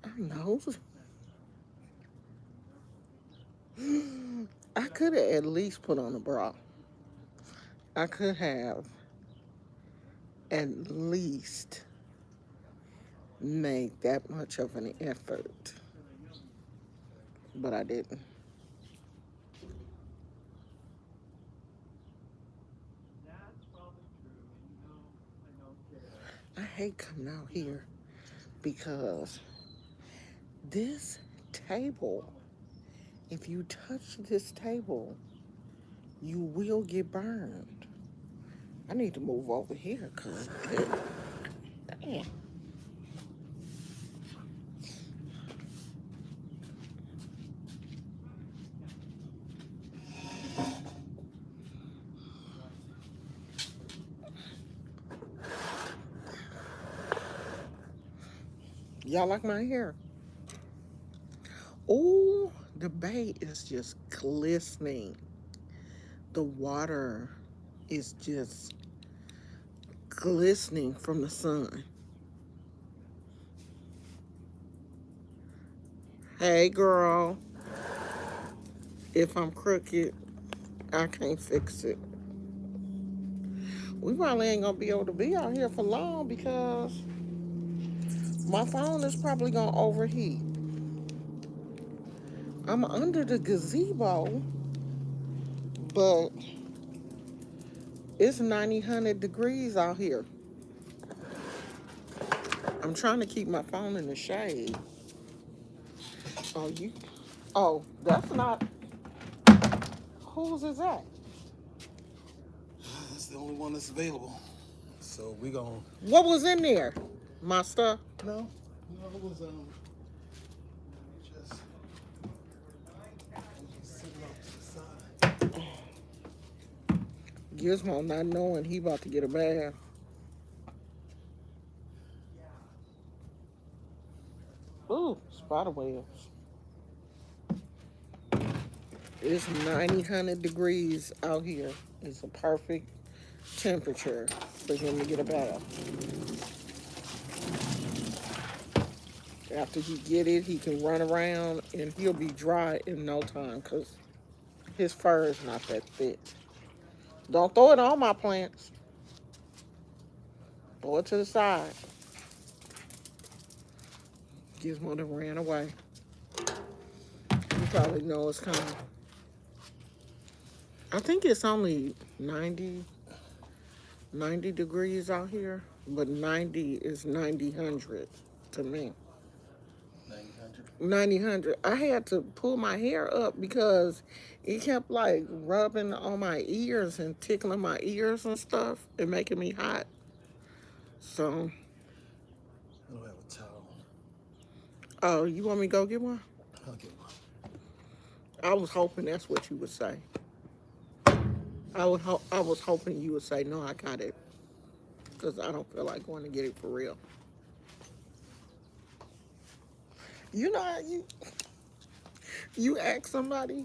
I know. I could have at least put on a bra. I could have at least made that much of an effort, but I didn't. I hate coming out here because this table, if you touch this table, you will get burned. I need to move over here because y'all like my hair. Oh, the bay is just glistening. The water is just glistening from the sun. Hey, girl, if I'm crooked, I can't fix it. We probably ain't gonna be able to be out here for long because my phone is probably gonna overheat. I'm under the gazebo, but it's 100 degrees out here. I'm trying to keep my phone in the shade. Oh, you. Oh, that's not. Whose is that? That's the only one that's available. So we gonna. What was in there? My stuff. No, no, it was just sitting off to the side. Gizmo not knowing he about to get a bath. Ooh, spider webs. It's 100 degrees out here. It's a perfect temperature for him to get a bath. After he get it, he can run around and he'll be dry in no time because his fur is not that thick. Don't throw it on my plants. Throw it to the side. Gizmo done ran away. You probably know it's coming. I think it's only 90 degrees out here, but 90 is 90 to me. 900. 90. I had to pull my hair up because it kept like rubbing on my ears and tickling my ears and stuff and making me hot. So, I don't have a towel. oh, you want me to go get one? I'll get one. I was hoping that's what you would say. I was hoping you would say no. I got it because I don't feel like going to get it for real. You know how you ask somebody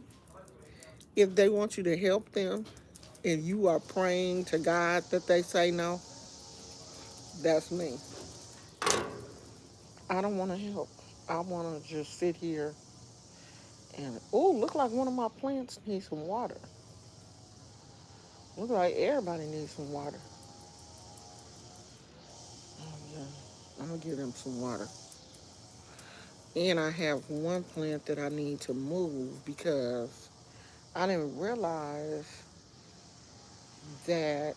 if they want you to help them and you are praying to God that they say no. That's me. I don't want to help. I want to just sit here and oh, look like one of my plants needs some water. Look like everybody needs some water. Oh yeah, I'm gonna give them some water. And I have one plant that I need to move because I didn't realize that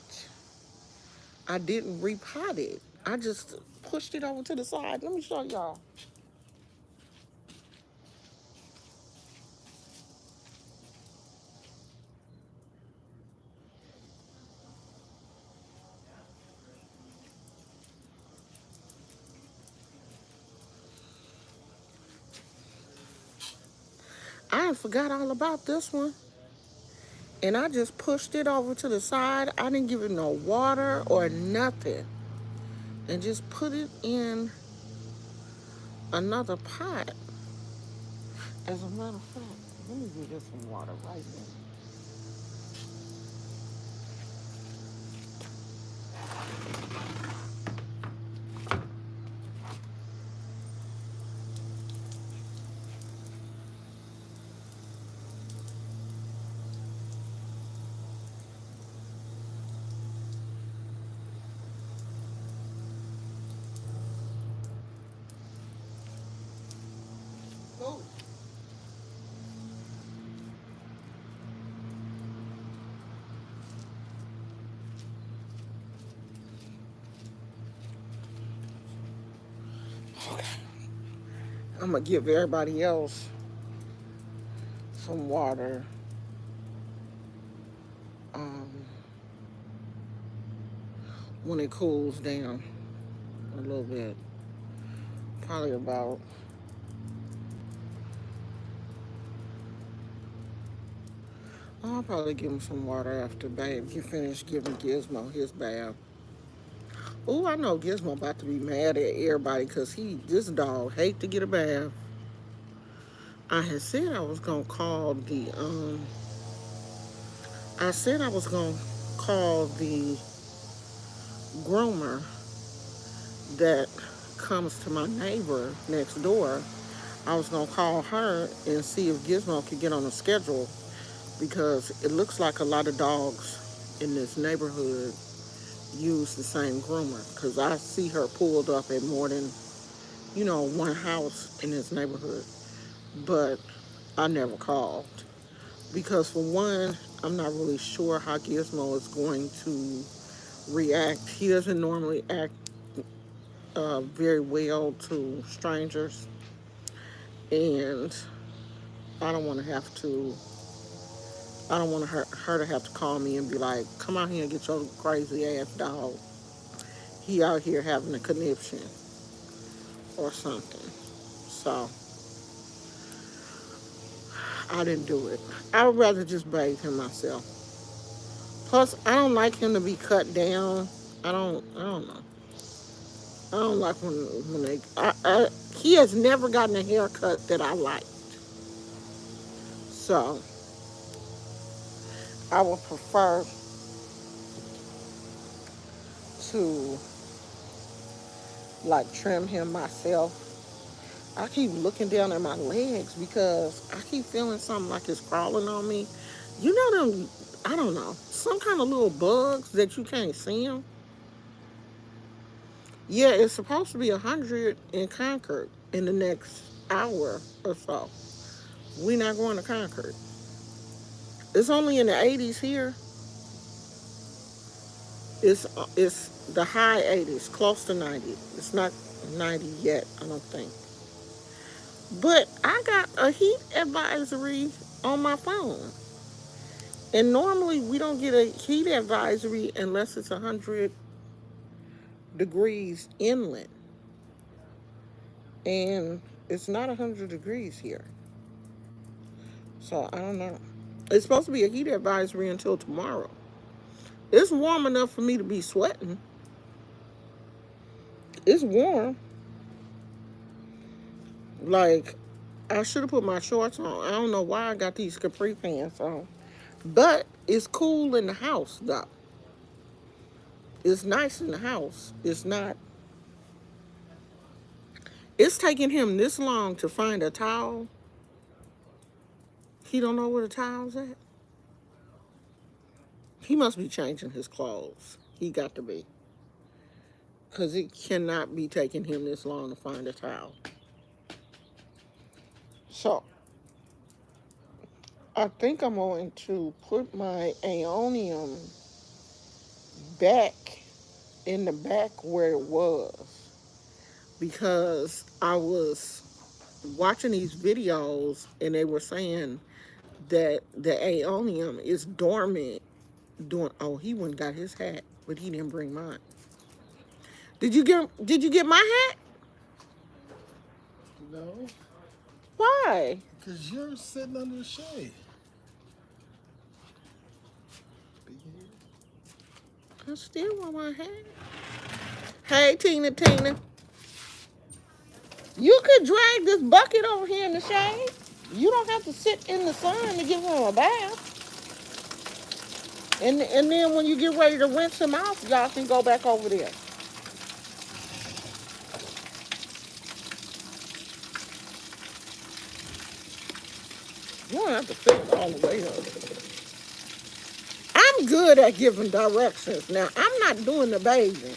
I didn't repot it. I just pushed it over to the side. Let me show y'all. I forgot all about this one. And I just pushed it over to the side. I didn't give it no water or nothing. And just put it in another pot. As a matter of fact, let me give this some water right now. Oh, Okay. I'm gonna give everybody else some water. Um, when it cools down a little bit, probably about. I'll probably give him some water after Babe get finished giving Gizmo his bath. Oh, I know Gizmo about to be mad at everybody because this dog hate to get a bath. I had said I was gonna call I said I was gonna call the groomer that comes to my neighbor next door. I was gonna call her and see if Gizmo could get on a schedule because it looks like a lot of dogs in this neighborhood use the same groomer. Because I see her pulled up at more than one house in this neighborhood, but I never called because for one, I'm not really sure how Gizmo is going to react. He doesn't normally act very well to strangers, and I don't want to have to. I don't want her to have to call me and be like, "Come out here and get your crazy ass dog. He out here having a conniption or something." So I didn't do it. I would rather just bathe him myself. Plus, I don't like him to be cut down. I don't know. I don't like when they. He has never gotten a haircut that I like. So I would prefer to like trim him myself. I keep looking down at my legs because I keep feeling something like it's crawling on me. You know them, I don't know, some kind of little bugs that you can't see them. Yeah, it's supposed to be 100 in Concord in the next hour or so. We're not going to Concord. It's only in the 80s here. It's the high 80s, close to 90. It's not 90 yet, I don't think. But I got a heat advisory on my phone. And normally we don't get a heat advisory unless it's 100 degrees inland. And it's not 100 degrees here. So I don't know. It's supposed to be a heat advisory until tomorrow. It's warm enough for me to be sweating. It's warm. Like, I should have put my shorts on. I don't know why I got these capri pants on. But it's cool in the house, though. It's nice in the house. It's not. It's taking him this long to find a towel. He don't know where the towel's at. He must be changing his clothes. He got to be. Because it cannot be taking him this long to find a towel. So, I think I'm going to put my aeonium back in the back where it was. Because I was watching these videos and they were saying that the aeonium is dormant. Oh, he went and got his hat, but he didn't bring mine. Did you get my hat? no. Why? Because you're sitting under the shade. Big head. I still want my hat. Hey, Tina. You could drag this bucket over here in the shade. You don't have to sit in the sun to give him a bath. And then when you get ready to rinse him off, y'all can go back over there. You don't have to fill it all the way up. I'm good at giving directions. Now, I'm not doing the bathing,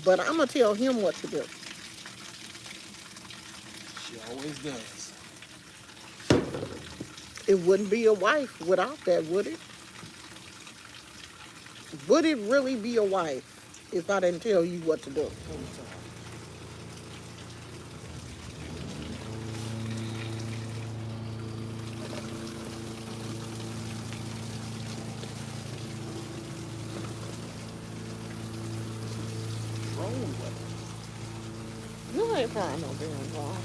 but I'm going to tell him what to do. She Always does. It wouldn't be a wife without that, would it? Would it really be a wife if I didn't tell you what to do? Every time. Drone weapon. You ain't frying no damn wrong.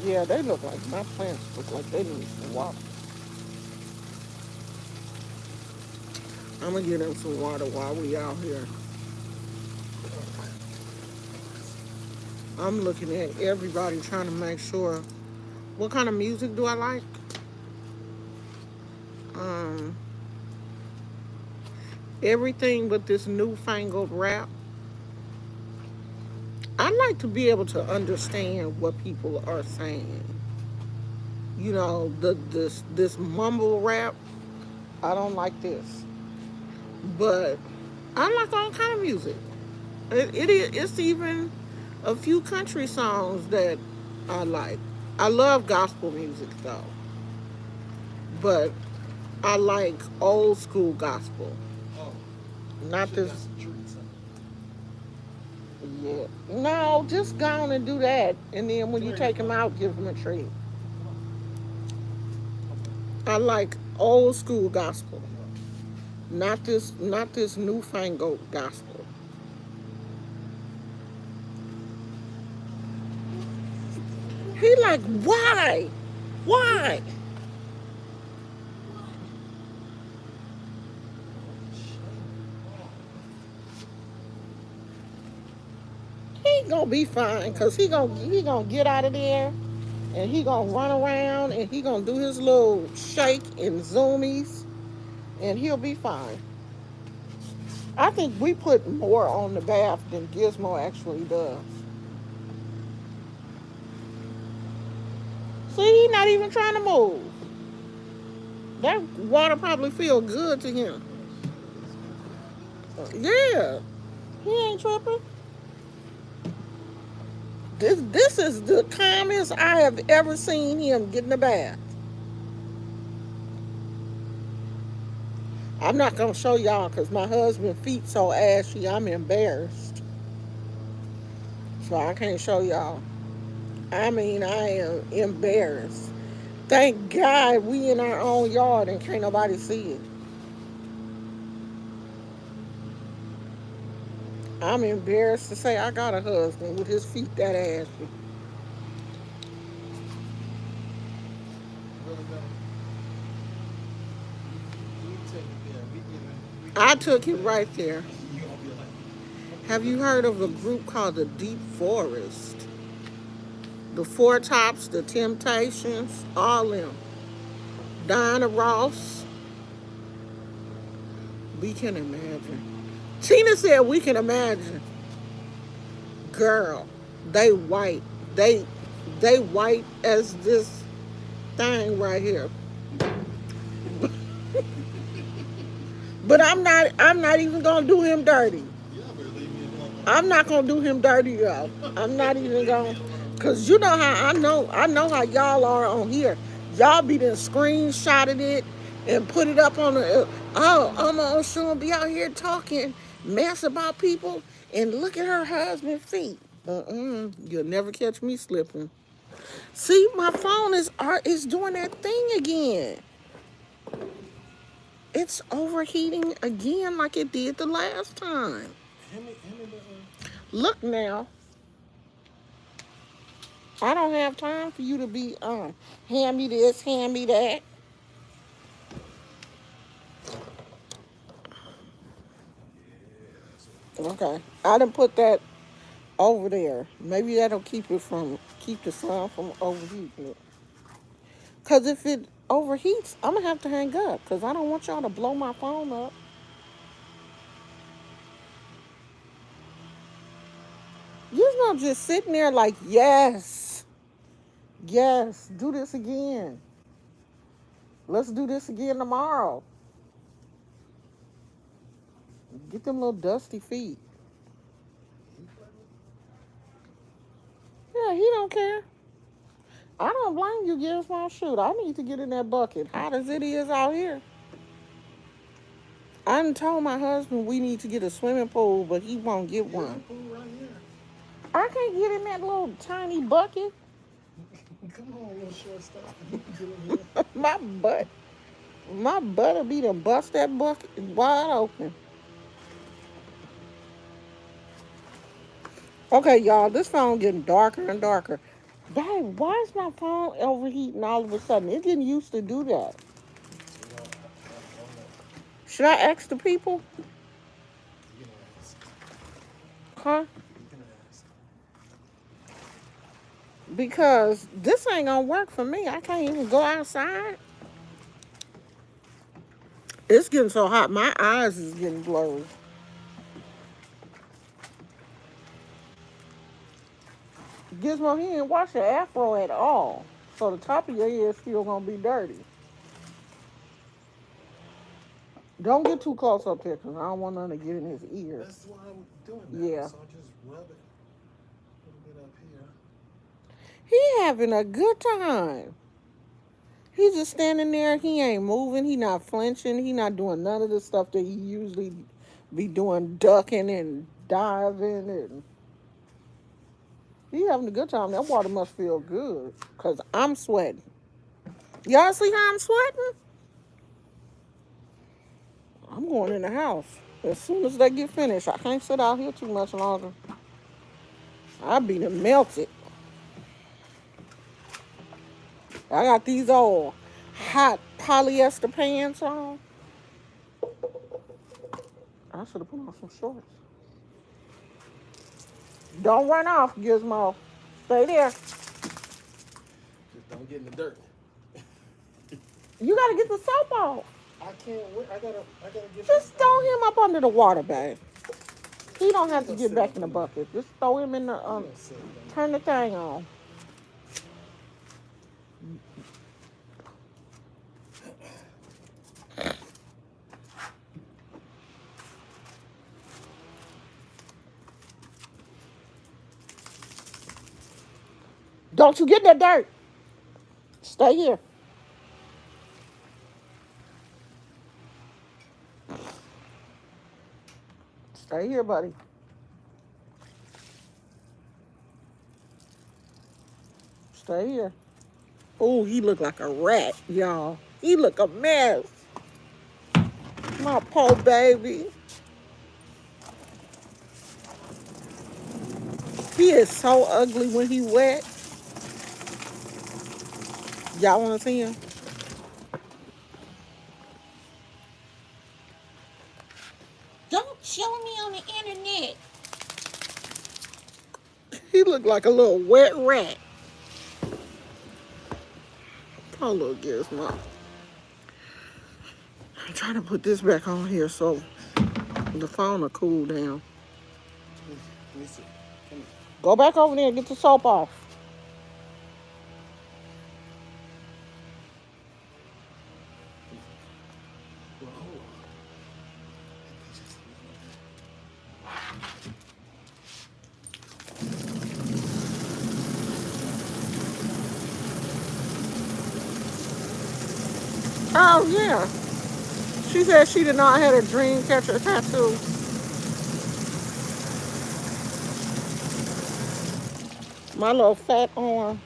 Yeah, they look like my plants look like they need some water. I'm gonna get them some water while we out here. I'm looking at everybody trying to make sure what kind of music do I like? Um, everything but this newfangled rap. I like to be able to understand what people are saying. You know, this mumble rap. I don't like this, but I like all kind of music. It's even a few country songs that I like. I love gospel music though, but I like old school gospel. Oh, Not shit this. got some treats. Yeah. No, just go on and do that, and then when Come you here, take come them on. out, give them a treat. Okay. I like old school gospel, Yeah. not this newfangled gospel. He like, why? Why? He gonna be fine, cause he gonna get out of there, and he gonna run around, and he gonna do his little shake and zoomies, and he'll be fine. I think we put more on the bath than Gizmo actually does. See, he not even trying to move. That water probably feel good to him. Oh shit, he's moving. Yeah, he ain't tripping. This is the calmest I have ever seen him get in the bath. I'm not gonna show y'all because my husband's feet so ashy. I'm embarrassed, so I can't show y'all. I mean, I am embarrassed. Thank God we in our own yard and can't nobody see it. I'm embarrassed to say I got a husband with his feet that ashy. Brother Bella, you take it there. We I giving took you it back. right there. You gonna be like, Have you heard of a group called the Deep Forest? The Four Tops, the Temptations, all them. Diana Ross, we can imagine. Tina said we can imagine. Girl, they white. They they white as this thing right here. But I'm not even gonna do him dirty. y'all better leave me alone. I'm not gonna do him dirty, y'all. I'm not even Leave me gonna, alone. cause you know how I know how y'all are on here. Y'all be done screenshotted it and put it up on the. Oh, Omooshun be out here talking mess about people and look at her husband's feet. You'll never catch me slipping. See, my phone is doing that thing again. It's overheating again like it did the last time. Hand me the. Look now. I don't have time for you to be hand me this, hand me that. Yeah, that's what we do. Okay. I done put that over there. Maybe that'll keep the sun from overheating it. Cause if it overheats, I'm gonna have to hang up. Cause I don't want y'all to blow my phone up. You're not just sitting there like, yes, yes, do this again. Let's do this again tomorrow. Get them little dusty feet. He playing with don't care. I don't blame you, Gizmo. Shoot, I need to get in that bucket. Hot as it is out here. I done told my husband we need to get a swimming pool, but he won't get There's a one. pool right here. I can't get in that little tiny bucket. Come on, little short stuff. You can get in here. my butt, my butt'll be to bust that bucket wide open. Okay, y'all, this phone getting darker and darker. Babe, why is my phone overheating all of a sudden? It didn't used to do that. So, I don't know. Should I ask the people? You can ask. Huh? You can ask. Because this ain't gonna work for me. I can't even go outside. It's getting so hot, my eyes is getting blurry. Gizmo, he didn't wash your afro at all. So the top of your head is still gonna be dirty. Don't get too close up here because I don't want nothing to get in his ear. That's why I'm doing that. Yeah. So I just rub it a little bit up here. He having a good time. He's just standing there. He ain't moving. He not flinching. He not doing none of the stuff that he usually be doing, ducking and diving. And he having a good time. That water must feel good because I'm sweating. Y'all see how I'm sweating? I'm going in the house as soon as they get finished. I can't sit out here too much longer. I'll be melted. I got these old hot polyester pants on. I should have put on some shorts. Don't run off, Gizmo. Stay there. Just don't get in the dirt. You gotta get the soap off. I can't wait. I gotta get Just this throw out. him up under the water, babe. He don't have to Let's get sit back up in the in there. bucket. Just throw him in the Let's sit down. turn the thing on. Don't you get in that dirt. Stay here. Stay here, buddy. Stay here. Oh, he look like a rat, y'all. He look a mess. My poor baby. He is so ugly when he wet. Y'all want to see him? Don't show me on the internet. He look like a little wet rat. Poor little Gizmo. I'm trying to put this back on here so the phone will cool down. Let me see. Come here. Go back over there and get the soap off. Well, hold on. Oh, yeah. She said she did not have a dream catcher tattoo. My little fat arms.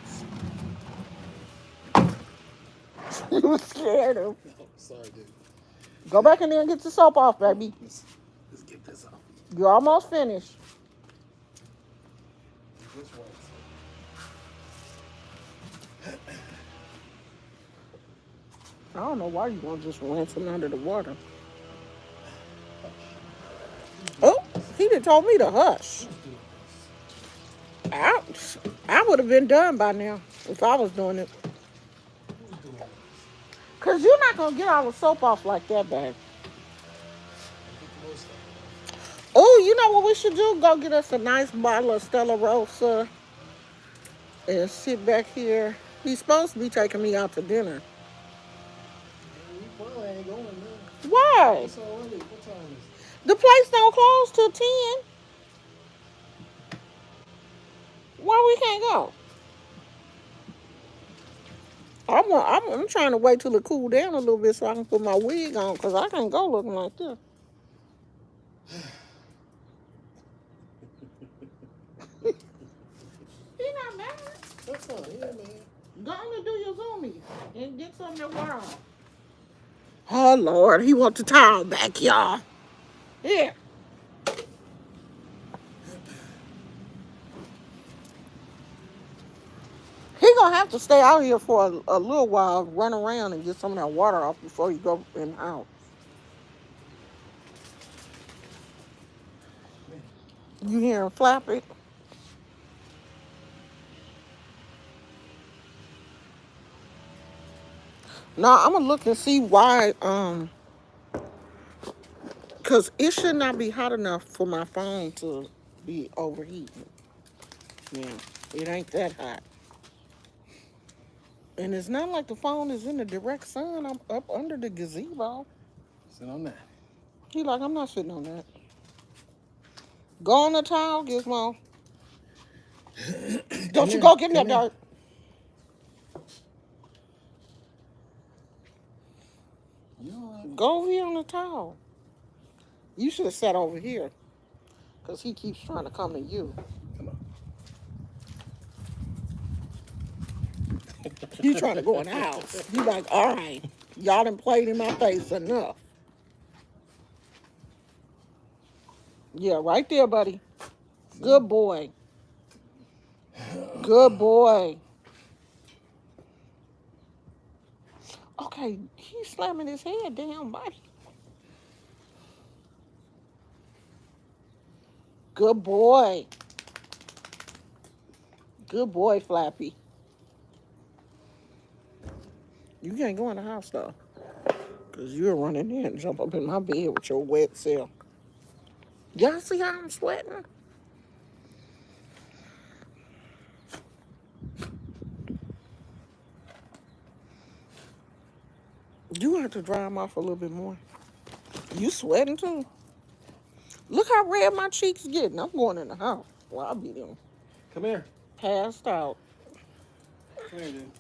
You scared him. No, sorry, dude. Go back in there and get the soap off, baby. Let's get this off. You're almost finished. Which one? I don't know why you want to just rinse him under the water. Oh, he done told me to hush. Who's doing this? Ouch. I would have been done by now if I was doing it. Who's doing this? Because you're not going to get all the soap off like that, babe. Get the most of Oh, you know what we should do? Go get us a nice bottle of Stella Rosa and sit back here. He's supposed to be taking me out to dinner. it. We probably ain't going there. Why? It's already. What time is it? The place don't close till 10. Why we can't go? I'm trying to wait till it cool down a little bit so I can put my wig on because I can't go looking like this. He not mad. That's not here, man. Go on and do your zoomies and get some of that water off. Oh Lord, he wants the towel back, y'all. Here. He gonna have to stay out here for a little while, run around and get some of that water off before you go in the house. You hear him flap it? Now I'm gonna look and see why. Cause it should not be hot enough for my phone to be overheating. Yeah, it ain't that hot. And it's not like the phone is in the direct sun. I'm up under the gazebo. Sit on that. He like, I'm not sitting on that. Go on the towel, Gizmo. Don't you go get in that dirt. Go over here on the towel. You should have sat over here. Because he keeps trying to come to you. Come on. You trying to go in the house. You like, all right, y'all done played in my face enough. Yeah, right there, buddy. Good boy. Good boy. Okay, he's slamming his head down, buddy. Good boy. Good boy, Flappy. You can't go in the house, though. Because you're running in and jump up in my bed with your wet self. Y'all see how I'm sweating? You have to dry them off a little bit more. You sweating, too? Look how red my cheeks getting. I'm going in the house. Well, I'll be them. Come here. Passed out. Come here, dude.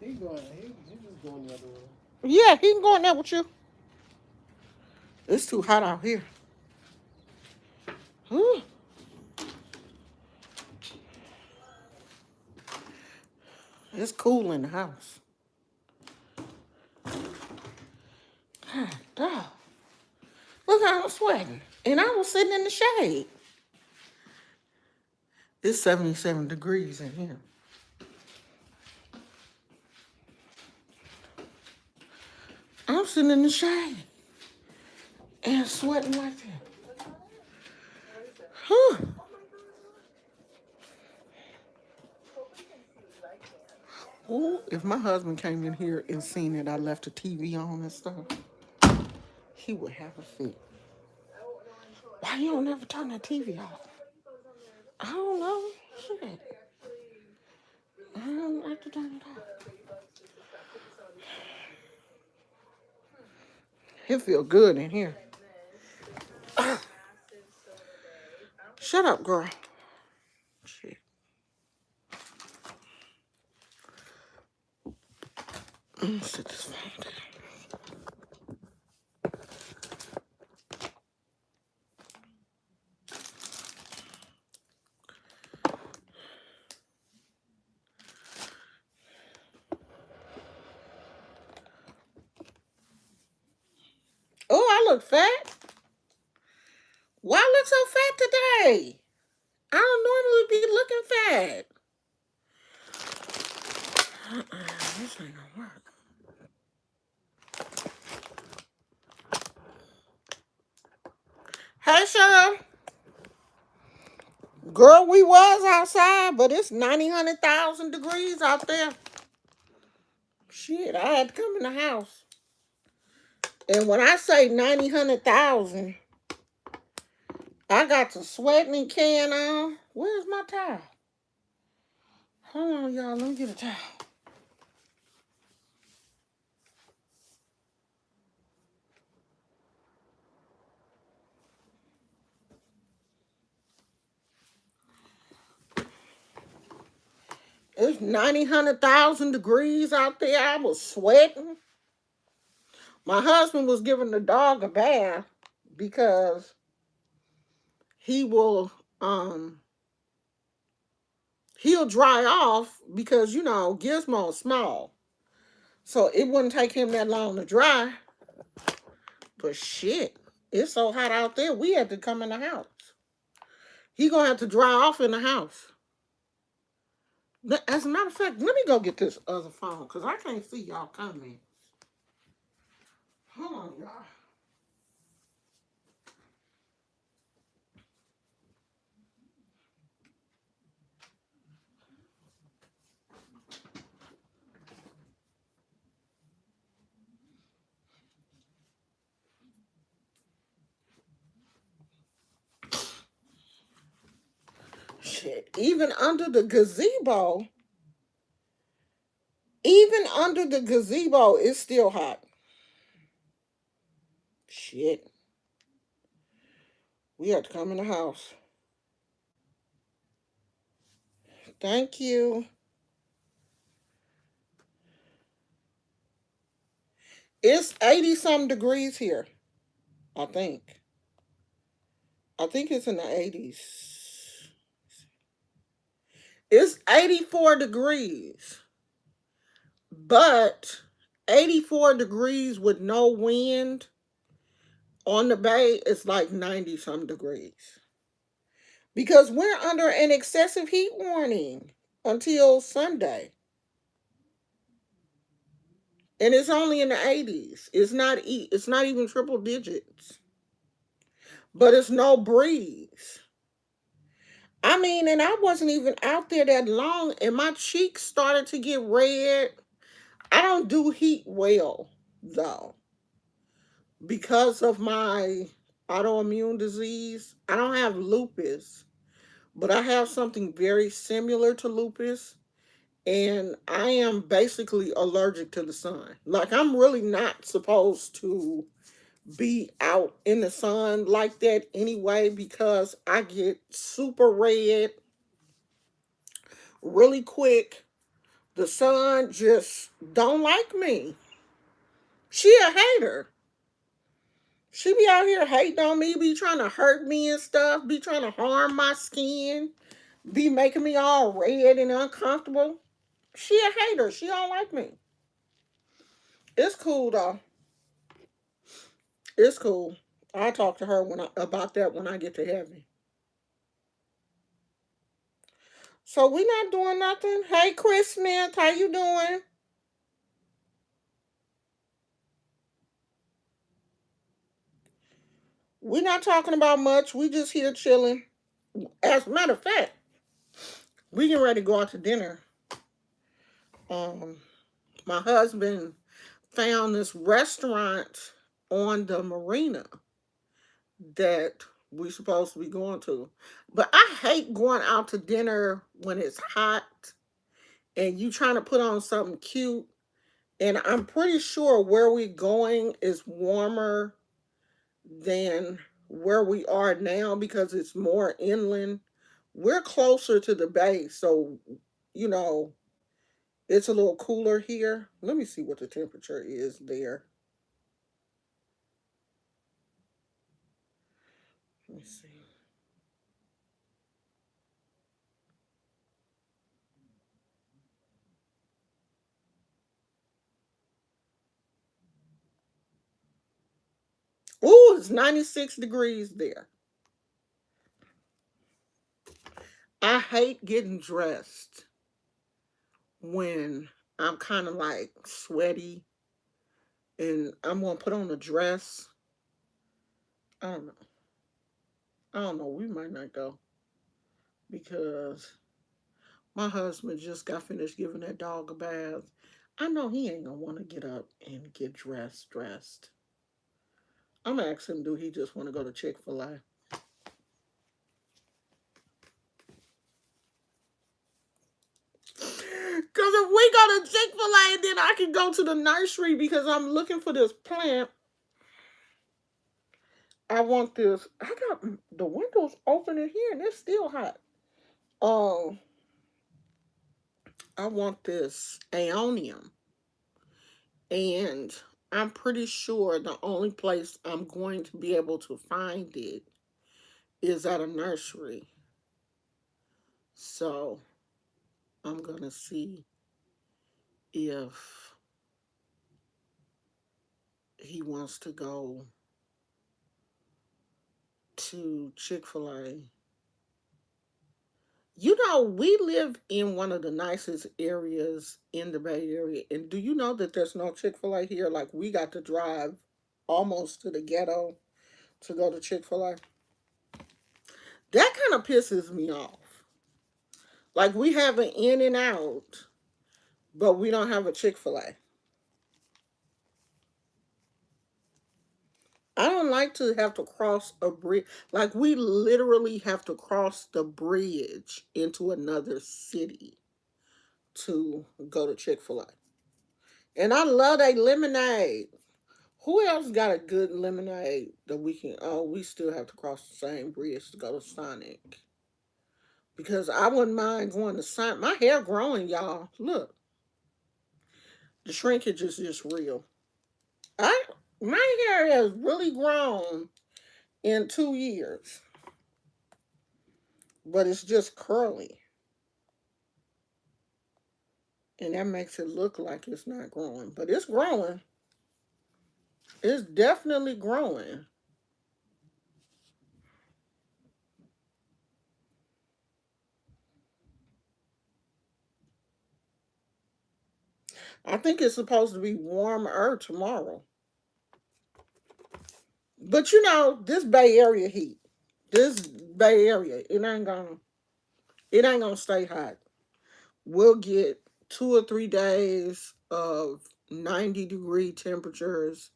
He's just going the other way. Yeah, he can go in there with you. It's too hot out here. Whew. It's cool in the house. God, dog. Look how I'm sweating. And I was sitting in the shade. It's 77 degrees in here. I'm sitting in the shade. And sweating like that. Whew. Ooh, if my husband came in here and seen that I left the TV on and stuff, he would have a fit. Why you don't ever turn that TV off? I don't know. Shit. I don't like to turn it off. It feel good in here. Shut up, girl. Shit. Sit this phone down. Oh, I look fat. Why I look so fat today? I don't normally be looking fat. This ain't gonna work. Hey, Cheryl. Girl, we was outside, but it's 100,000 degrees out there. Shit, I had to come in the house. And when I say 100,000, I got the sweating can on. Where's my towel? Hold on, y'all. Let me get a towel. It's 90, 100,000 degrees out there. I was sweating. My husband was giving the dog a bath because he will he'll dry off because Gizmo's small. So it wouldn't take him that long to dry. But shit, it's so hot out there, we had to come in the house. He gonna have to dry off in the house. As a matter of fact, let me go get this other phone because I can't see y'all coming. Hold on, y'all. Shit, even under the gazebo, it's still hot. Shit, we have to come in the house. Thank you. It's 80 some degrees here, I think. I think it's in the 80s. It's 84 degrees, but 84 degrees with no wind on the bay is like 90 some degrees. Because we're under an excessive heat warning until Sunday. And it's only in the 80s. It's not even triple digits. But it's no breeze. I mean, and I wasn't even out there that long and my cheeks started to get red. I don't do heat well though because of my autoimmune disease. I don't have lupus, but I have something very similar to lupus. And I am basically allergic to the sun. Like, I'm really not supposed to be out in the sun like that anyway because I get super red really quick. The sun just don't like me. She a hater. She be out here hating on me, be trying to hurt me and stuff, be trying to harm my skin, be making me all red and uncomfortable. She a hater. She don't like me. It's cool though. It's cool. I'll talk to her about that when I get to heaven. So we not doing nothing. Hey, Chris Smith, how you doing? We not talking about much. We just here chilling. As a matter of fact, we getting ready to go out to dinner. Um, my husband found this restaurant on the marina that we supposed to be going to. But I hate going out to dinner when it's hot and you trying to put on something cute. And I'm pretty sure where we're going is warmer than where we are now because it's more inland. We're closer to the bay, so you know it's a little cooler here. Let me see what the temperature is there. Let me see. Ooh, it's 96 degrees there. I hate getting dressed when I'm kind of like sweaty and I'm gonna put on a dress. I don't know. I don't know. We might not go because my husband just got finished giving that dog a bath. I know he ain't gonna want to get up and get dressed. I'm gonna ask him, do he just want to go to Chick-fil-A? Because if we go to Chick-fil-A, then I can go to the nursery because I'm looking for this plant. I want this. I got the windows open in here and it's still hot. Um, I want this aeonium. And I'm pretty sure the only place I'm going to be able to find it is at a nursery. So I'm going to see if he wants to go to Chick-fil-A. You know, we live in one of the nicest areas in the Bay Area. And do you know that there's no Chick-fil-A here? Like, we got to drive almost to the ghetto to go to Chick-fil-A. That kind of pisses me off. Like, we have an In and Out, but we don't have a Chick-fil-A. I don't like to have to cross a bridge. Like, we literally have to cross the bridge into another city to go to Chick-fil-A. And I love a lemonade. Who else got a good lemonade that we can? Oh, we still have to cross the same bridge to go to Sonic. Because I wouldn't mind going to Sonic. My hair growing, y'all. Look, the shrinkage is just real. I my hair has really grown in 2 years, but it's just curly, and that makes it look like it's not growing, but it's growing. It's definitely growing. I think it's supposed to be warmer tomorrow. But you know, this Bay Area heat, this Bay Area, it ain't gonna stay hot. We'll get 2 or 3 days of 90-degree temperatures,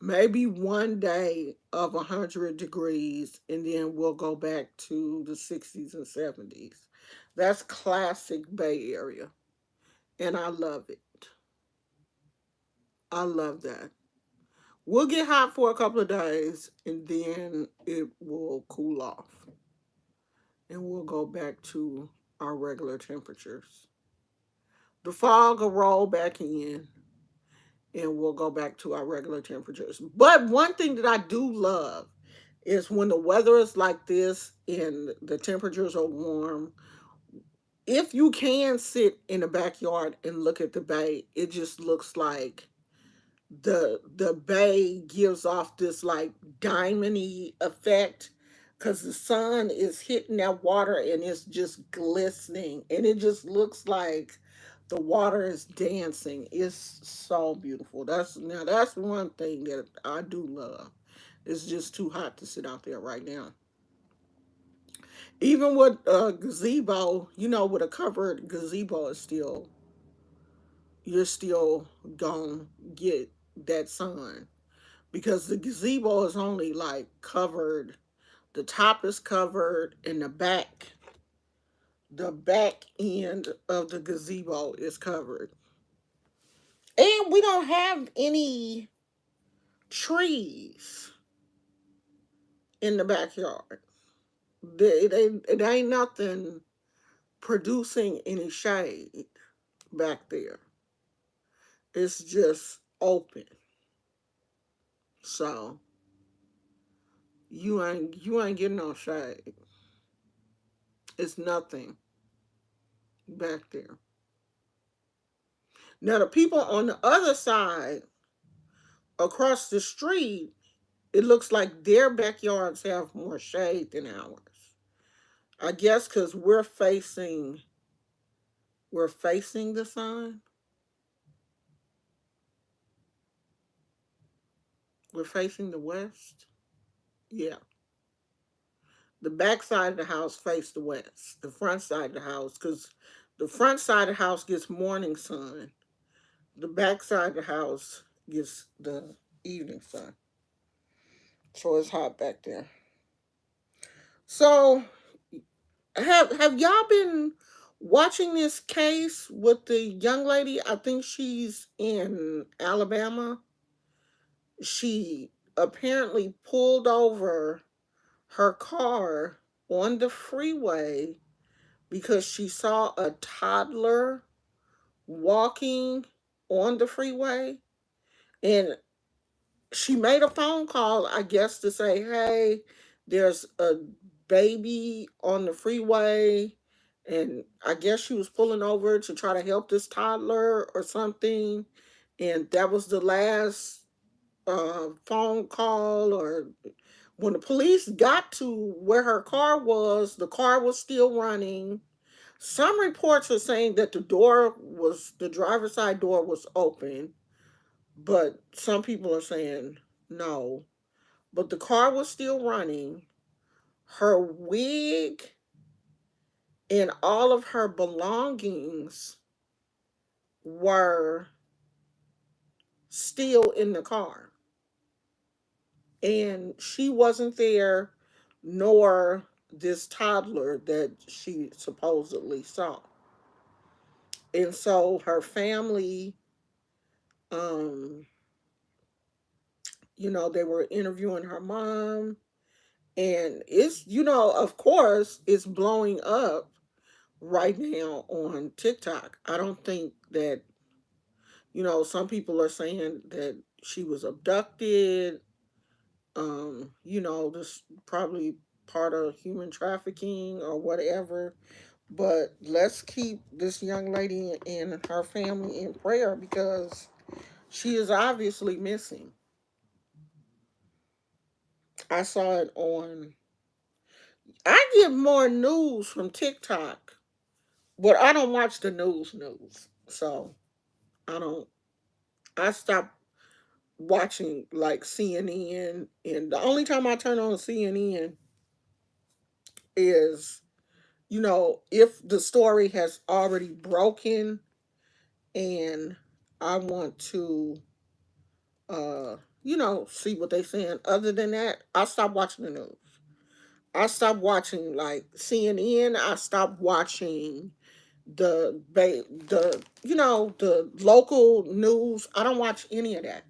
maybe one day of 100 degrees, and then we'll go back to the 60s and 70s. That's classic Bay Area, and I love it. I love that. We'll get hot for a couple of days, and then it will cool off, and we'll go back to our regular temperatures. The fog will roll back in, and we'll go back to our regular temperatures. But one thing that I do love is when the weather is like this and the temperatures are warm. If you can sit in the backyard and look at the bay, it just looks like the bay gives off this like diamondy effect because the sun is hitting that water and it's just glistening and it just looks like the water is dancing. It's so beautiful. That's one thing that I do love. It's just too hot to sit out there right now. Even with a gazebo, with a covered gazebo, is still you're still gonna get that sun because the gazebo is only like covered. The top is covered, and the back end of the gazebo is covered. And we don't have any trees in the backyard. It ain't nothing producing any shade back there. It's just open. So you ain't getting no shade. It's nothing back there. Now the people on the other side across the street, it looks like their backyards have more shade than ours. I guess because we're facing the sun. We're facing the west. Yeah. The back side of the house face the west. The front side of the house, because the front side of the house gets morning sun. The back side of the house gets the evening sun. So it's hot back there. So have y'all been watching this case with the young lady? I think she's in Alabama. She apparently pulled over her car on the freeway because she saw a toddler walking on the freeway, and she made a phone call, I guess, to say, hey, there's a baby on the freeway. And I guess she was pulling over to try to help this toddler or something. And that was the last phone call. Or when the police got to where her car was, the car was still running. Some reports are saying that the driver's side door was open, but some people are saying no. But the car was still running. Her wig and all of her belongings were still in the car. And she wasn't there, nor this toddler that she supposedly saw. And so her family, um, they were interviewing her mom. And it's, of course, it's blowing up right now on TikTok. I don't think that, some people are saying that she was abducted. This probably part of human trafficking or whatever. But let's keep this young lady and her family in prayer because she is obviously missing. I saw it on. I get more news from TikTok, but I don't watch the news. So I don't. I stopped watching like CNN, and the only time I turn on CNN is, if the story has already broken and I want to see what they saying. Other than that, I stopped watching the news. I stopped watching like CNN. I stopped watching the local news. I don't watch any of that.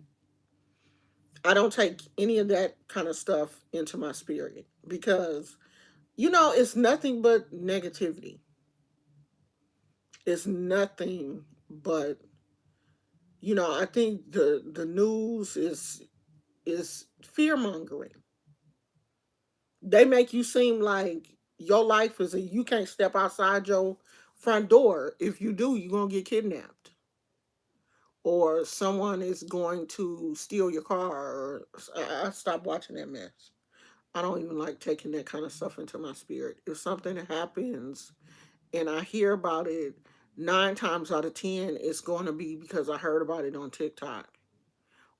I don't take any of that kind of stuff into my spirit because it's nothing but negativity. It's nothing but I think the news is fear mongering. They make you seem like your life you can't step outside your front door. If you do, you're gonna get kidnapped, or someone is going to steal your car. Or I stopped watching that mess. I don't even like taking that kind of stuff into my spirit. If something happens and I hear about it, 9 times out of 10, it's going to be because I heard about it on TikTok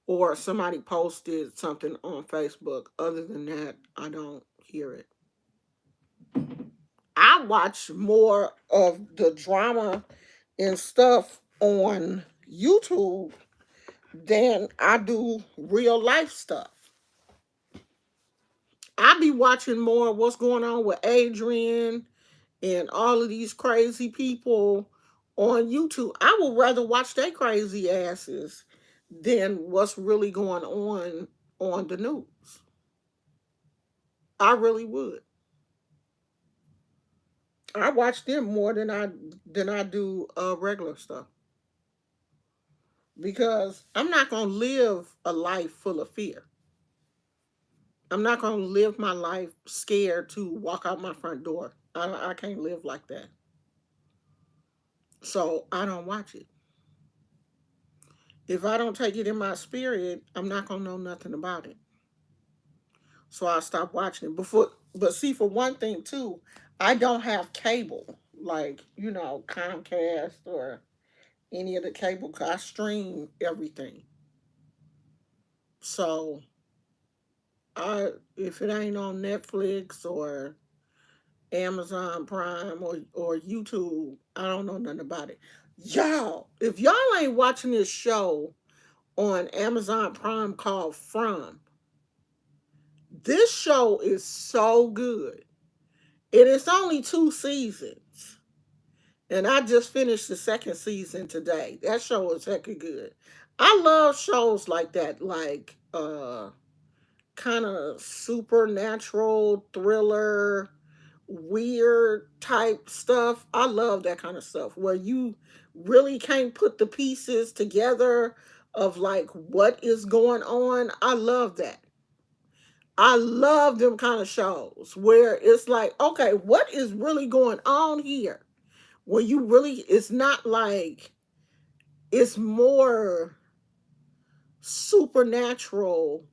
or somebody posted something on Facebook. Other than that, I don't hear it. I watch more of the drama and stuff on YouTube than I do real life stuff. I be watching more of what's going on with Adrian and all of these crazy people on YouTube. I would rather watch their crazy asses than what's really going on the news. I really would. I watch them more than I do regular stuff because I'm not gonna live a life full of fear. I'm not gonna live my life scared to walk out my front door. I can't live like that. So I don't watch it. If I don't take it in my spirit, I'm not gonna know nothing about it. So I stopped watching it. But see, for one thing too, I don't have cable like Comcast or any of the cable. 'Cause I stream everything. So I if it ain't on Netflix or Amazon Prime or YouTube, I don't know nothing about it. Y'all, if y'all ain't watching this show on Amazon Prime called this show is so good. And it's only 2 seasons. And I just finished the second season today. That show is hecka good. I love shows like that, like kind of supernatural thriller, weird type stuff. I love that kind of stuff where really can't put the pieces together of like what is going on. I love that. I love them kind of shows where it's like, okay, what is really going on here? When you really, it's not like, it's more supernatural.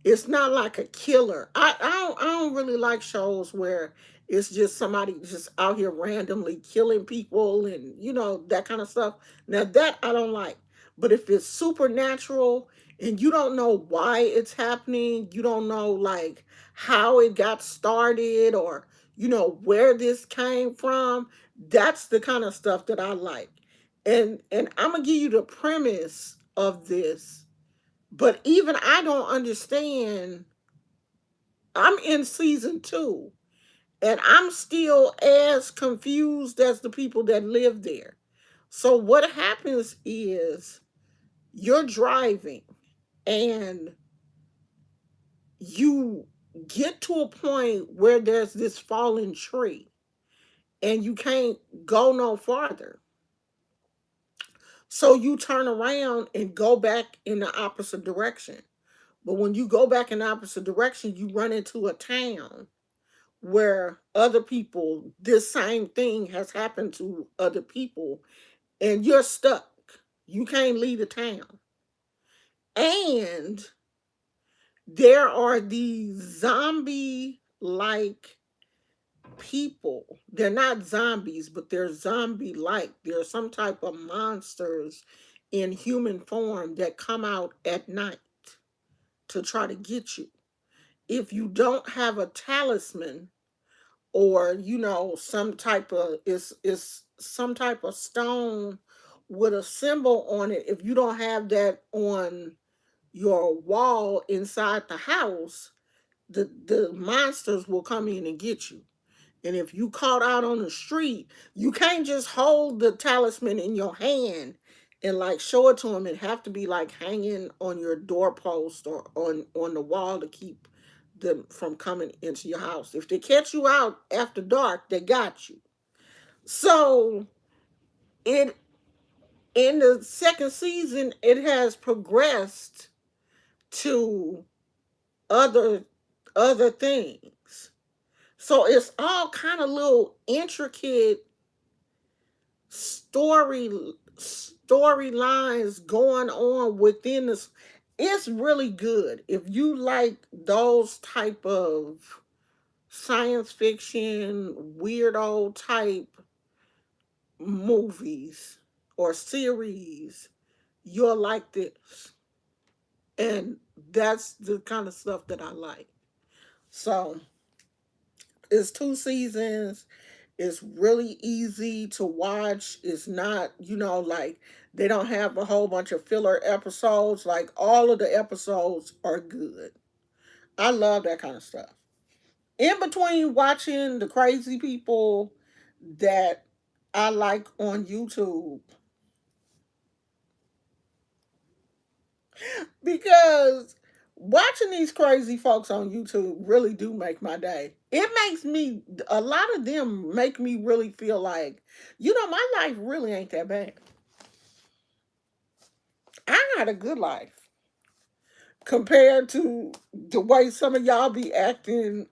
It's not like a killer. I don't really like shows where it's just somebody just out here randomly killing people and that kind of stuff. Now that I don't like. But if it's supernatural and you don't know why it's happening, you don't know like how it got started or where this came from, that's the kind of stuff that I like. And I'm gonna give you the premise of this, but even I don't understand. I'm in season 2 and I'm still as confused as the people that live there. So what happens is you're driving and you get to a point where there's this fallen tree and you can't go no farther. So you turn around and go back in the opposite direction. But when you go back in the opposite direction, you run into a town where other people, this same thing has happened to other people, and you're stuck. You can't leave the town. And there are these zombie like people. They're not zombies, but they're zombie like. They're some type of monsters in human form that come out at night to try to get you. If you don't have a talisman or some type of is some type of stone with a symbol on it, if you don't have that on your wall inside the house, the monsters will come in and get you. And if you caught out on the street, you can't just hold the talisman in your hand and like show it to them. It have to be like hanging on your doorpost or on the wall to keep them from coming into your house. If they catch you out after dark, they got you. So it in the second season, it has progressed to other other things. So it's all kind of little intricate story storylines going on within this. It's really good if you like those type of science fiction weirdo type movies or series. You'll like this, and that's the kind of stuff that I like. So it's 2 seasons. It's really easy to watch. It's not, like they don't have a whole bunch of filler episodes. Like all of the episodes are good. I love that kind of stuff. In between watching the crazy people that I like on YouTube, because watching these crazy folks on YouTube really do make my day. It makes me, a lot of them make me really feel like, my life really ain't that bad. I got a good life compared to the way some of y'all be acting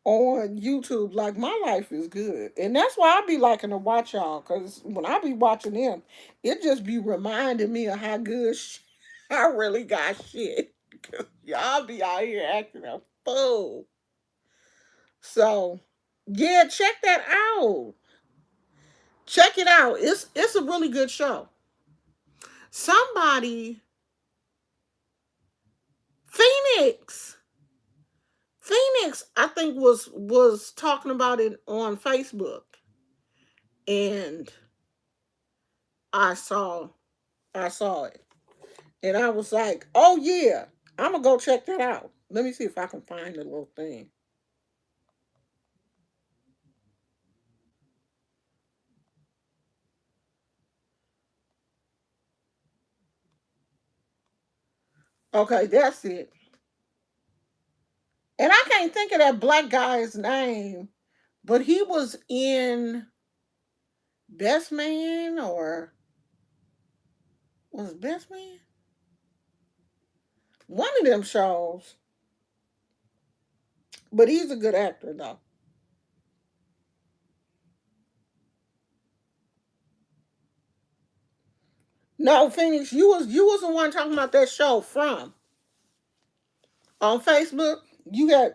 on YouTube. Like my life is good. And that's why I be liking to watch y'all. Cause when I be watching them, it just be reminding me of how good I really got shit. Cause y'all be out here acting a fool. So yeah, check that out. Check it out. It's a really good show. Somebody, Phoenix. Phoenix, I think was talking about it on Facebook, and I saw I saw it, and I was like, "Oh yeah, I'm gonna go check that out." Let me see if I can find the little thing. Okay, that's it. And I can't think of that black guy's name, but he was in Best Man or. Was Best Man? One of them shows. But he's a good actor though. No, Phoenix, you was the one talking about that show from on Facebook. You had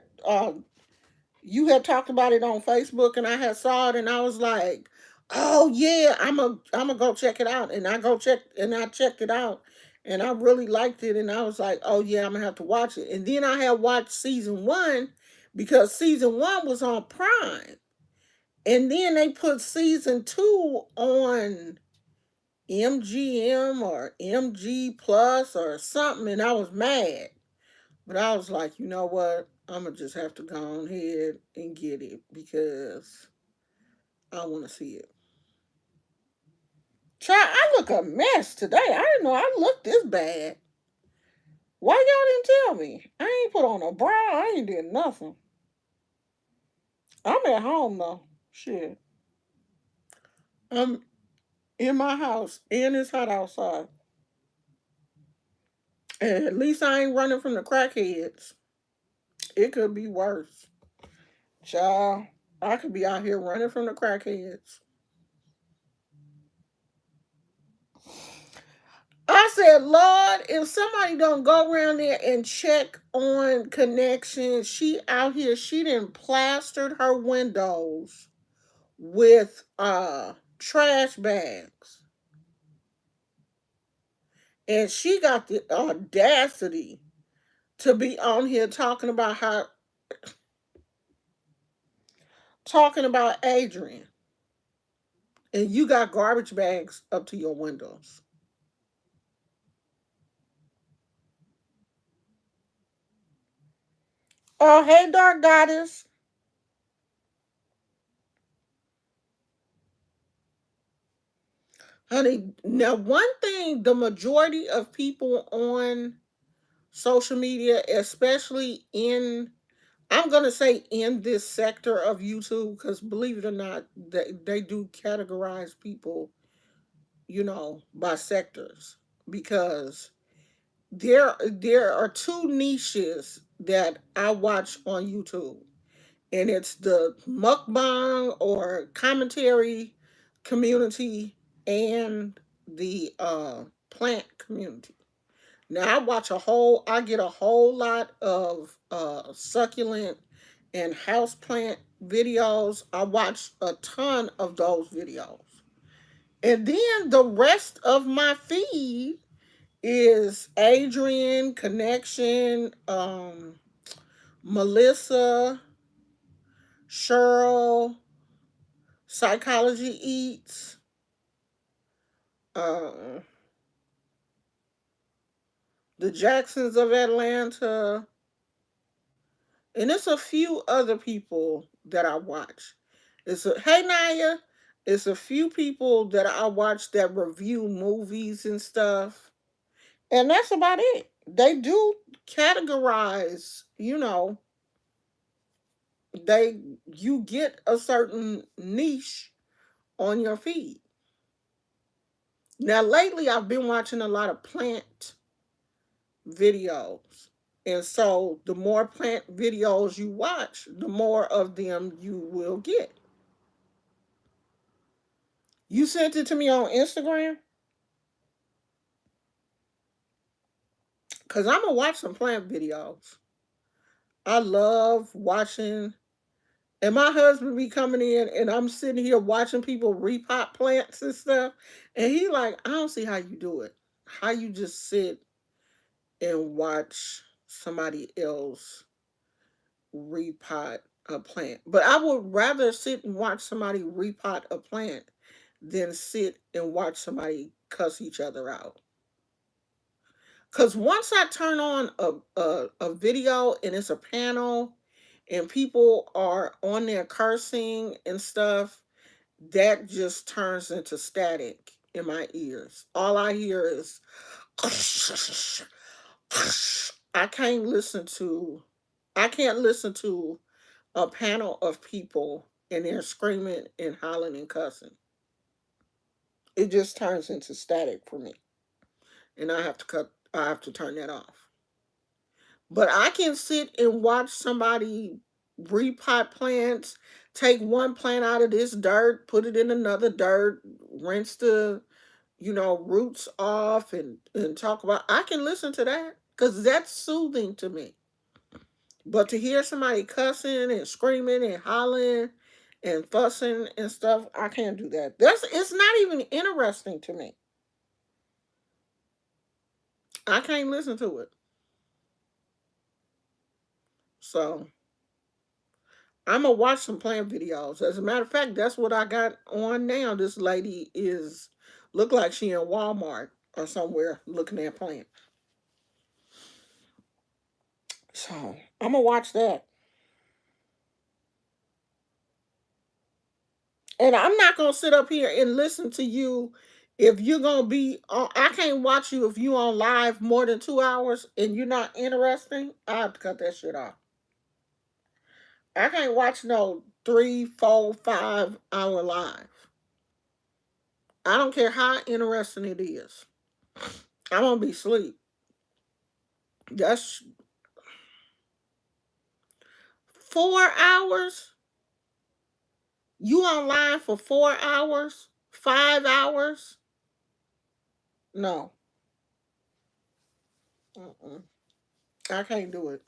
you had talked about it on Facebook, and I had saw it, and I was like, "Oh yeah, I'm a go check it out." And I checked it out, and I really liked it, and I was like, "Oh yeah, I'm gonna have to watch it." And then I had watched season one because season one was on Prime, and then they put season two on MGM or MG Plus or something, and I was mad. But I was like, you know what? I'm gonna just have to go on ahead and get it because I want to see it. Try. I look a mess today. I didn't know I looked this bad. Why y'all didn't tell me? I ain't put on a bra. I ain't did nothing. I'm at home though. Shit. I'm in my house and it's hot outside. And at least I ain't running from the crackheads. It could be worse. Child, I could be out here running from the crackheads. I said, Lord, if somebody don't go around there and check on connections, she out here, she done plastered her windows with trash bags. And she got the audacity to be on here talking about Adrian. And you got garbage bags up to your windows. Oh, hey, Dark Goddess. Honey, now one thing the majority of people on social media, especially I'm gonna say in this sector of YouTube, because believe it or not, they do categorize people, by sectors. Because there are two niches that I watch on YouTube, and it's the mukbang or commentary community and the plant community. Now I get a whole lot of succulent and houseplant videos. I watch a ton of those videos. And then the rest of my feed is Adrian, Connection, Melissa, Cheryl, Psychology Eats, uh, the Jacksons of Atlanta, and it's a few other people that I watch. Hey Naya, it's a few people that I watch that review movies and stuff, and that's about it. They do categorize, they you get a certain niche on your feed. Now lately, I've been watching a lot of plant videos. And so the more plant videos you watch, the more of them you will get. You sent it to me on Instagram because I'm going to watch some plant videos. I love watching, and my husband be coming in and I'm sitting here watching people repot plants and stuff. And he like, I don't see how you do it. How you just sit and watch somebody else repot a plant. But I would rather sit and watch somebody repot a plant than sit and watch somebody cuss each other out. Because once I turn on a video and it's a panel and people are on there cursing and stuff, that just turns into static in my ears. All I hear is I can't listen to I can't listen to a panel of people and they're screaming and hollering and cussing. It just turns into static for me. and I have to turn that off. But I can sit and watch somebody repot plants, take one plant out of this dirt, put it in another dirt, rinse the, roots off and talk about. I can listen to that cuz that's soothing to me. But to hear somebody cussing and screaming and hollering and fussing and stuff, I can't do that. That's It's not even interesting to me. I can't listen to it. So I'm gonna watch some plant videos. As a matter of fact, that's what I got on now. This lady is look like she in Walmart or somewhere looking at plants. So I'm gonna watch that. And I'm not gonna sit up here and listen to you if you're gonna be on. I can't watch you if you on live more than 2 hours and you're not interesting. I have to cut that shit off. I can't watch no 3, 4, 5 hour live. I don't care how interesting it is. I'm gonna be asleep. That's 4 hours. You online for 4 hours, 5 hours? No, mm-mm. I can't do it.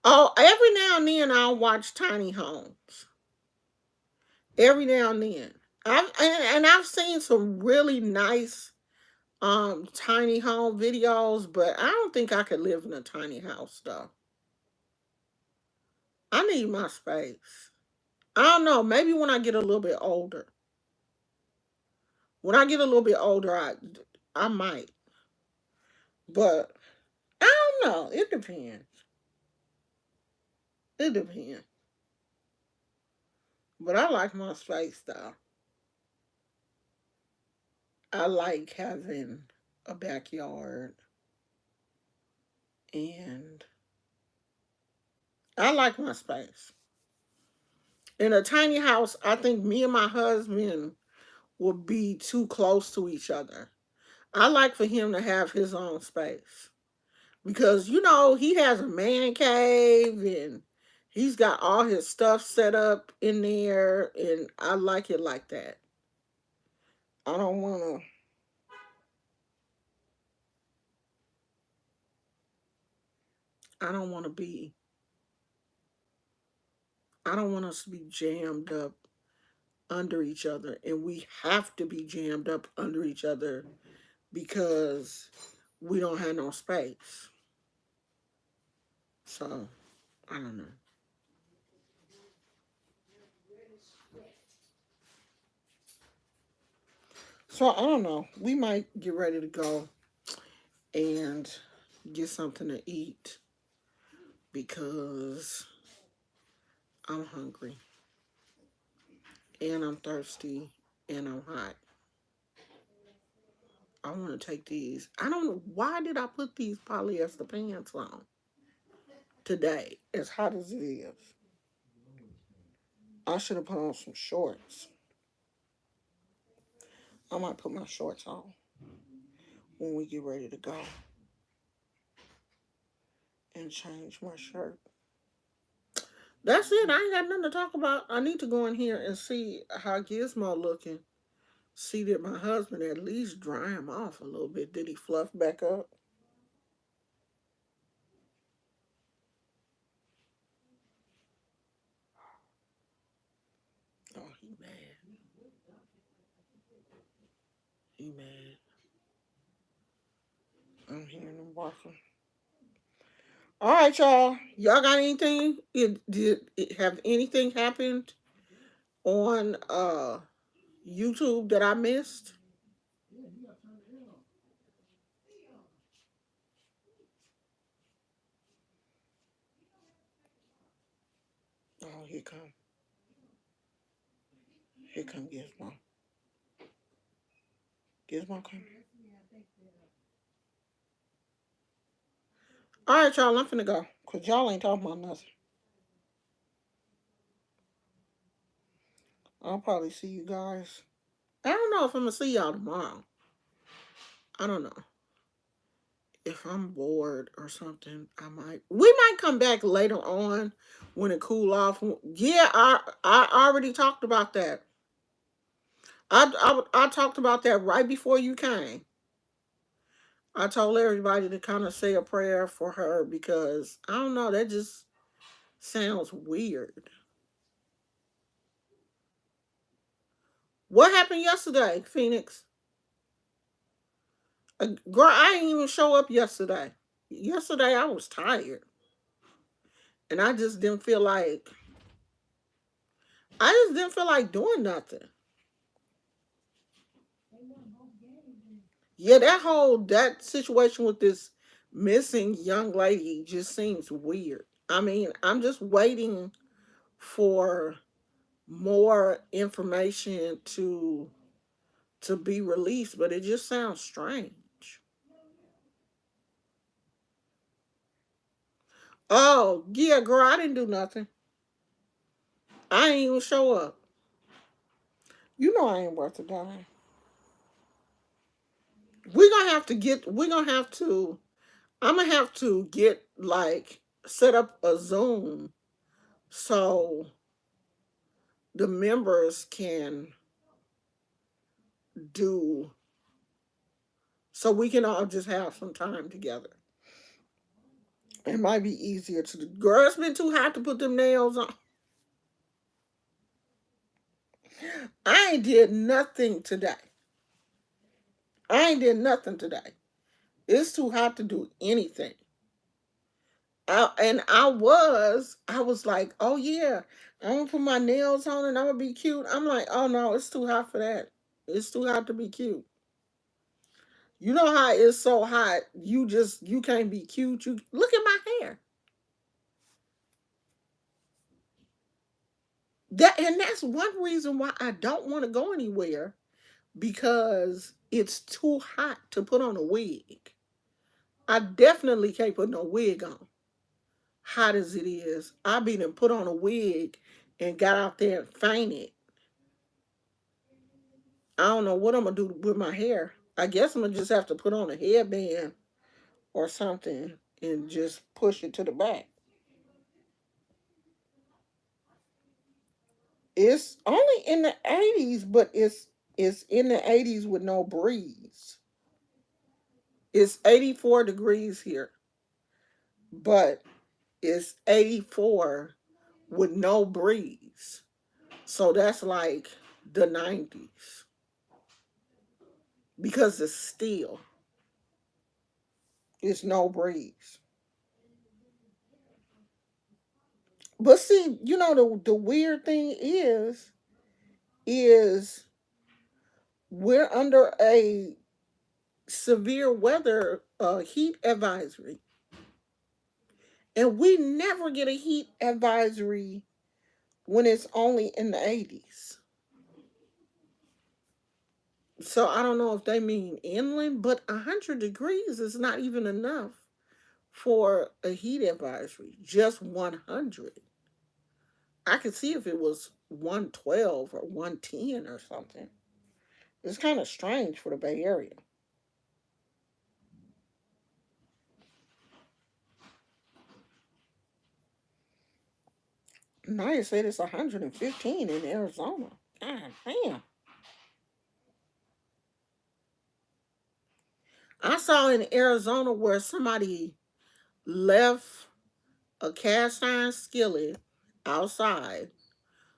Oh, every now and then I'll watch tiny homes. Every now and then, and I've seen some really nice tiny home videos, but I don't think I could live in a tiny house though. I need my space. I don't know. Maybe when I get a little bit older. When I get a little bit older, I might. But I don't know. It depends. It depends. But I like my space though. I like having a backyard, and I like my space. In a tiny house, I think me and my husband would be too close to each other. I like for him to have his own space because he has a man cave and he's got all his stuff set up in there, and I like it like that. I don't want to. I don't want to be. I don't want us to be jammed up under each other, and we have to be jammed up under each other because we don't have no space. So I don't know. So I don't know. We might get ready to go and get something to eat because I'm hungry and I'm thirsty and I'm hot. I want to take these. I don't know why did I put these polyester pants on today, as hot as it is. I should have put on some shorts. I might put my shorts on when we get ready to go and change my shirt. That's it. I ain't got nothing to talk about. I need to go in here and see how Gizmo looking. See that my husband at least dry him off a little bit. Did he fluff back up? Oh, he mad. He mad. I'm hearing him barking. All right, y'all. Y'all got anything? Have anything happened on YouTube that I missed? Oh, here come Gizmo. Gizmo come. All right, y'all. I'm finna go because y'all ain't talking about nothing. I'll probably see you guys. I don't know if I'm gonna see y'all tomorrow. I don't know. If I'm bored or something, we might come back later on when it cool off. Yeah, I already talked about that. I talked about that right before you came. I told everybody to kind of say a prayer for her because I don't know, that just sounds weird. What happened yesterday, Phoenix? Girl, I didn't even show up yesterday. Yesterday I was tired and I just didn't feel like doing nothing. Yeah, that situation with this missing young lady just seems weird. I mean, I'm just waiting for more information to be released, but it just sounds strange. Oh, yeah, girl, I didn't do nothing. I ain't even show up. You know I ain't worth a dime. We're gonna have to, I'm gonna have to get like set up a Zoom so the members can do so we can all just have some time together. It might be easier to do. Girl, it's been too hot to put them nails on. I ain't did nothing today. I ain't did nothing today. It's too hot to do anything. I was like, oh yeah, I'm gonna put my nails on and I'm gonna be cute. I'm like, oh no, it's too hot for that. It's too hot to be cute. You know how it's so hot, you can't be cute. You look at my hair. That's one reason why I don't want to go anywhere because it's too hot to put on a wig. I definitely can't put no wig on. Hot as it is, I been and put on a wig and got out there and fainted. I don't know what I'm gonna do with my hair. I guess I'm gonna just have to put on a headband or something and just push it to the back. It's only in the 80s, but it's in the 80s with no breeze. It's 84 degrees here, but it's 84 with no breeze. So that's like the 90s because it's still, it's no breeze. But see, the weird thing is we're under a severe weather heat advisory. And we never get a heat advisory when it's only in the 80s. So I don't know if they mean inland, but 100 degrees is not even enough for a heat advisory. Just 100. I could see if it was 112 or 110 or something. It's kind of strange for the Bay Area. Now you said it's 115 in Arizona. God damn. I saw in Arizona where somebody left a cast iron skillet outside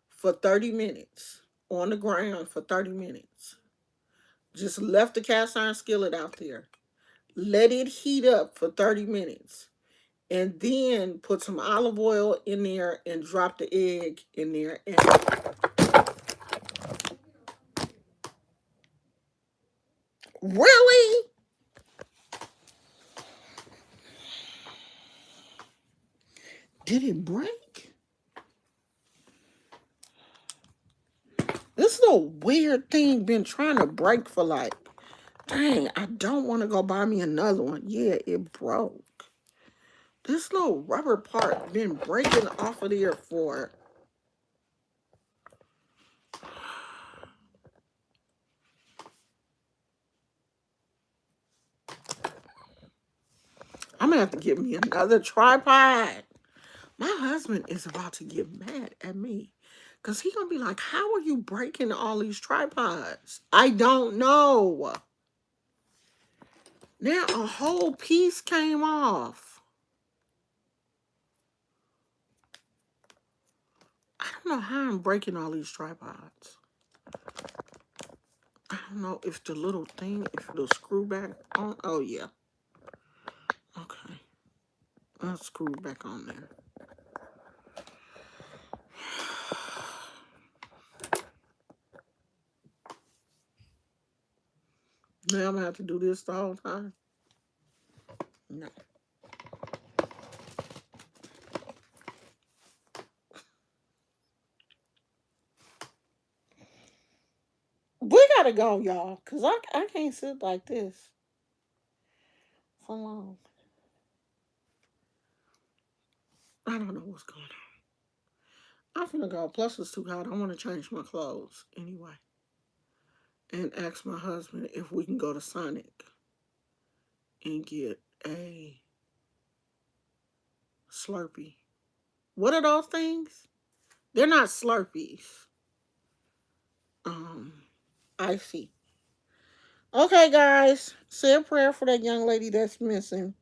for 30 minutes, on the ground for 30 minutes. Just left the cast iron skillet out there. Let it heat up for 30 minutes. And then put some olive oil in there and drop the egg in there. And really? Did it break? This little weird thing been trying to break for like, dang, I don't want to go buy me another one. Yeah, it broke. This little rubber part been breaking off of there for. I'm gonna have to get me another tripod. My husband is about to get mad at me because he gonna be like, how are you breaking all these tripods? I don't know. Now a whole piece came off. I don't know how I'm breaking all these tripods. I don't know if the little thing, if it'll screw back on. Oh, yeah. Okay. I'll screw back on there. Now I'm going to have to do this the whole time? No. We got to go, y'all, because I can't sit like this for long. I don't know what's going on. I'm finna go. Plus, it's too hot. I want to change my clothes anyway. And ask my husband if we can go to Sonic and get a Slurpee. What are those things? They're not Slurpees. Icy. Okay, guys. Say a prayer for that young lady that's missing.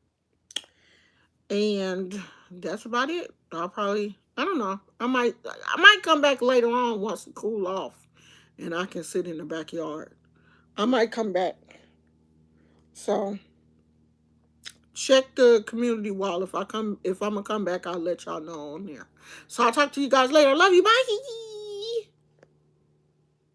And that's about it. I don't know. I might come back later on once it cool off and I can sit in the backyard. I might come back. So check the community wall. If I'm gonna come back, I'll let y'all know on there. So I'll talk to you guys later. Love you. Bye.